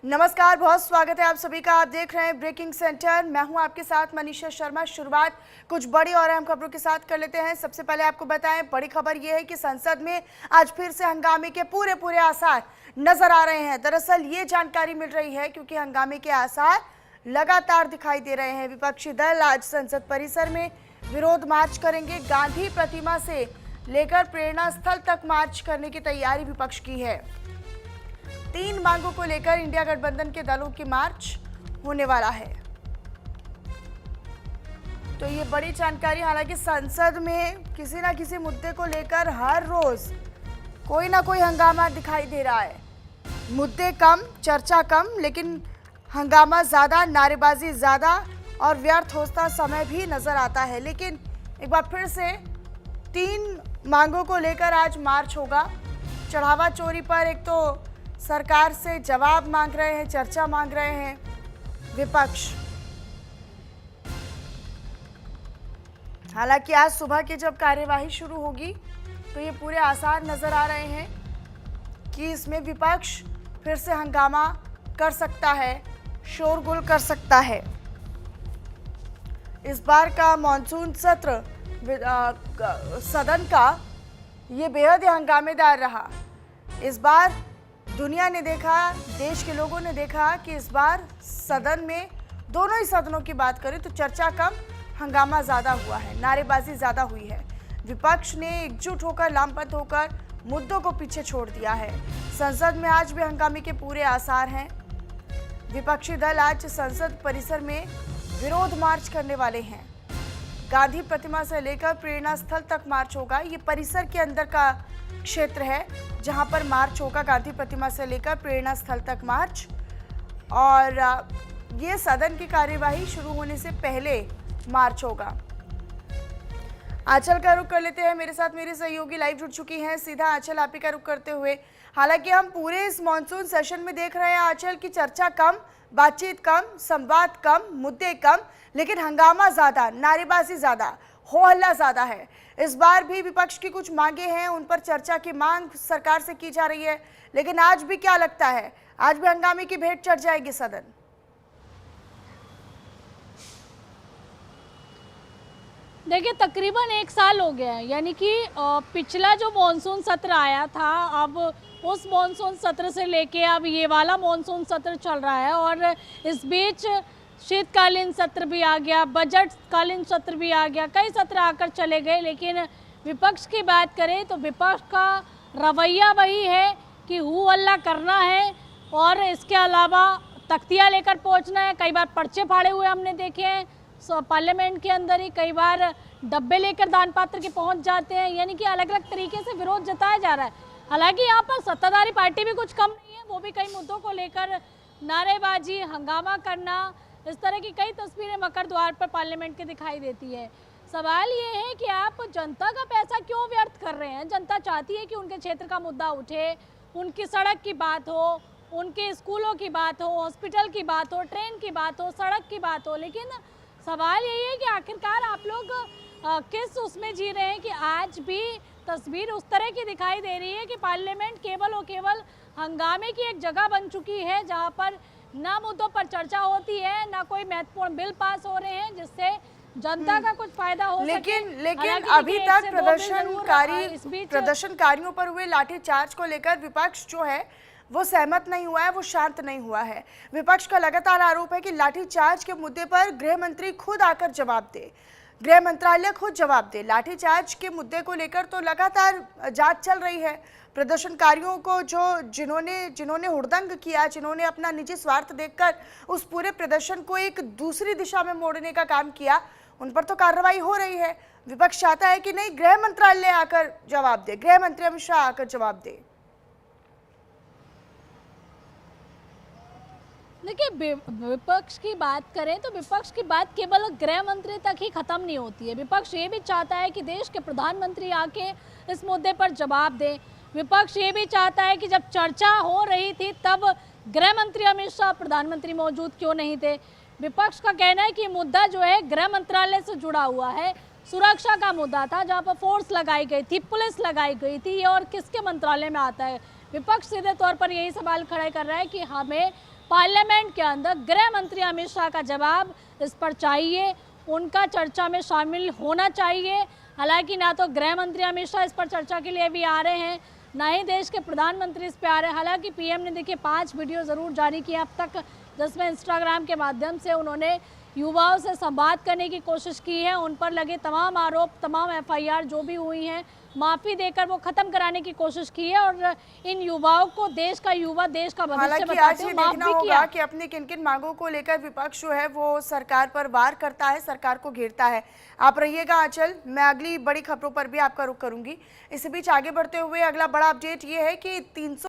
नमस्कार, बहुत स्वागत है आप सभी का। आप देख रहे हैं ब्रेकिंग सेंटर। मैं हूं आपके साथ मनीषा शर्मा। शुरुआत कुछ बड़ी और अहम खबरों के साथ कर लेते हैं। सबसे पहले आपको बताएं, बड़ी खबर यह है कि संसद में आज फिर से हंगामे के पूरे आसार नजर आ रहे हैं। दरअसल ये जानकारी मिल रही है क्योंकि हंगामे के आसार लगातार दिखाई दे रहे हैं। विपक्षी दल आज संसद परिसर में विरोध मार्च करेंगे। गांधी प्रतिमा से लेकर प्रेरणा स्थल तक मार्च करने की तैयारी विपक्ष की है। 3 मांगों को लेकर इंडिया गठबंधन के दलों की मार्च होने वाला है। तो ये बड़ी जानकारी। हालांकि संसद में किसी ना किसी मुद्दे को लेकर हर रोज कोई ना कोई हंगामा दिखाई दे रहा है। मुद्दे कम, चर्चा कम, लेकिन हंगामा ज्यादा, नारेबाजी ज्यादा और व्यर्थ होता समय भी नजर आता है। लेकिन एक बार फिर से 3 मांगों को लेकर आज मार्च होगा। चढ़ावा चोरी पर एक तो सरकार से जवाब मांग रहे हैं, चर्चा मांग रहे हैं विपक्ष। हालांकि आज सुबह की जब कार्यवाही शुरू होगी तो ये पूरे आसार नजर आ रहे हैं कि इसमें विपक्ष फिर से हंगामा कर सकता है, शोरगुल कर सकता है। इस बार का मॉनसून सत्र सदन का ये बेहद हंगामेदार रहा। इस बार दुनिया ने देखा, देश के लोगों ने देखा कि इस बार सदन में, दोनों ही सदनों की बात करें तो चर्चा कम, हंगामा ज़्यादा हुआ है, नारेबाजी ज़्यादा हुई है। विपक्ष ने एकजुट होकर, लामबंद होकर मुद्दों को पीछे छोड़ दिया है। संसद में आज भी हंगामे के पूरे आसार हैं। विपक्षी दल आज संसद परिसर में विरोध मार्च करने वाले हैं। गांधी प्रतिमा से लेकर प्रेरणा स्थल तक मार्च होगा। ये परिसर के अंदर का क्षेत्र है जहां पर मार्च होगा। गांधी प्रतिमा से लेकर प्रेरणा स्थल तक मार्च, और ये सदन की कार्यवाही शुरू होने से पहले मार्च होगा। आंचल का रुख कर लेते हैं। मेरे साथ मेरे सहयोगी लाइव जुड़ चुकी हैं। सीधा आंचल, आप ही का रुख करते हुए, हालांकि हम पूरे इस मॉनसून सेशन में देख रहे हैं आंचल की चर्चा कम, बातचीत कम, संवाद कम, मुद्दे कम, लेकिन हंगामा ज्यादा, नारेबाजी ज्यादा, हो हल्ला ज्यादा है। इस बार भी विपक्ष की कुछ मांगे हैं, उन पर चर्चा की मांग सरकार से की जा रही है। लेकिन आज भी क्या लगता है, आज भी हंगामे की भेंट चढ़ जाएगी सदन? देखिए, तकरीबन 1 साल हो गया है, यानी कि पिछला जो मॉनसून सत्र आया था, अब उस मॉनसून सत्र से लेके अब ये वाला मॉनसून सत्र चल रहा है। और इस बीच शीतकालीन सत्र भी आ गया, बजट कालीन सत्र भी आ गया, कई सत्र आकर चले गए। लेकिन विपक्ष की बात करें तो विपक्ष का रवैया वही है कि हू हल्ला करना है और इसके अलावा तख्तियाँ लेकर पहुंचना है। कई बार पर्चे फाड़े हुए हमने देखे हैं पार्लियामेंट के अंदर ही, कई बार डब्बे लेकर दान पात्र के पहुंच जाते हैं। यानी कि अलग अलग तरीके से विरोध जताया जा रहा है। हालांकि यहाँ पर सत्ताधारी पार्टी भी कुछ कम नहीं है, वो भी कई मुद्दों को लेकर नारेबाजी, हंगामा करना, इस तरह की कई तस्वीरें मकर द्वार पर पार्लियामेंट के दिखाई देती है। सवाल ये है कि आप जनता का पैसा क्यों व्यर्थ कर रहे हैं? जनता चाहती है कि उनके क्षेत्र का मुद्दा उठे, उनकी सड़क की बात हो, उनके स्कूलों की बात हो, हॉस्पिटल की बात हो, ट्रेन की बात हो, सड़क की बात हो। लेकिन सवाल यही है कि आखिरकार आप लोग किस उसमें जी रहे हैं कि आज भी तस्वीर उस तरह की दिखाई दे रही है कि पार्लियामेंट केवल और केवल हंगामे की एक जगह बन चुकी है, जहां पर ना मुद्दों पर चर्चा होती है, ना कोई महत्वपूर्ण बिल पास हो रहे हैं जिससे जनता का कुछ फायदा हो सके। लेकिन अभी तक प्रदर्शनकारियों पर हुए लाठीचार्ज को लेकर विपक्ष जो है वो सहमत नहीं हुआ है, वो शांत नहीं हुआ है। विपक्ष का लगातार आरोप है कि लाठीचार्ज के मुद्दे पर गृह मंत्री खुद आकर जवाब दे, गृह मंत्रालय खुद जवाब दे। लाठीचार्ज के मुद्दे को लेकर तो लगातार जांच चल रही है। प्रदर्शनकारियों को जिन्होंने हुड़दंग किया, जिन्होंने अपना निजी स्वार्थ देखकर उस पूरे प्रदर्शन को एक दूसरी दिशा में मोड़ने का काम किया, उन पर तो कार्रवाई हो रही है। विपक्ष चाहता है कि नहीं, गृह मंत्रालय आकर जवाब दे, गृह मंत्री अमित शाह आकर जवाब दे। देखिए, विपक्ष की बात करें तो विपक्ष की बात केवल गृह मंत्री तक ही खत्म नहीं होती है। विपक्ष ये भी चाहता है कि देश के प्रधानमंत्री आके इस मुद्दे पर जवाब दें। विपक्ष ये भी चाहता है कि जब चर्चा हो रही थी तब गृह मंत्री अमित शाह, प्रधानमंत्री मौजूद क्यों नहीं थे? विपक्ष का कहना है कि मुद्दा जो है गृह मंत्रालय से जुड़ा हुआ है, सुरक्षा का मुद्दा था, जहाँ पर फोर्स लगाई गई थी, पुलिस लगाई गई थी, और किसके मंत्रालय में आता है? विपक्ष सीधे तौर पर यही सवाल खड़ा कर रहा है कि हमें पार्लियामेंट के अंदर गृह मंत्री अमित शाह का जवाब इस पर चाहिए, उनका चर्चा में शामिल होना चाहिए। हालांकि ना तो गृह मंत्री अमित शाह इस पर चर्चा के लिए भी आ रहे हैं, ना ही देश के प्रधानमंत्री इस पे आ रहे हैं। हालांकि पीएम ने देखिए 5 वीडियो ज़रूर जारी किए अब तक, जिसमें इंस्टाग्राम के माध्यम से उन्होंने युवाओं से संवाद करने की कोशिश की है, उन पर लगे तमाम आरोप, तमाम एफआईआर जो भी हुई हैं, माफ़ी देकर वो ख़त्म कराने की कोशिश की है और इन युवाओं को देश का युवा, देश का भविष्य हालांकि आज बताते ये हुए माफ देखना भी होगा किया। कि अपनी किन किन मांगों को लेकर विपक्ष जो है वो सरकार पर वार करता है, सरकार को घेरता है। आप रहिएगा आंचल, मैं अगली बड़ी खबरों पर भी आपका रुख करूंगी। इसी बीच आगे बढ़ते हुए अगला बड़ा अपडेट ये है कि 300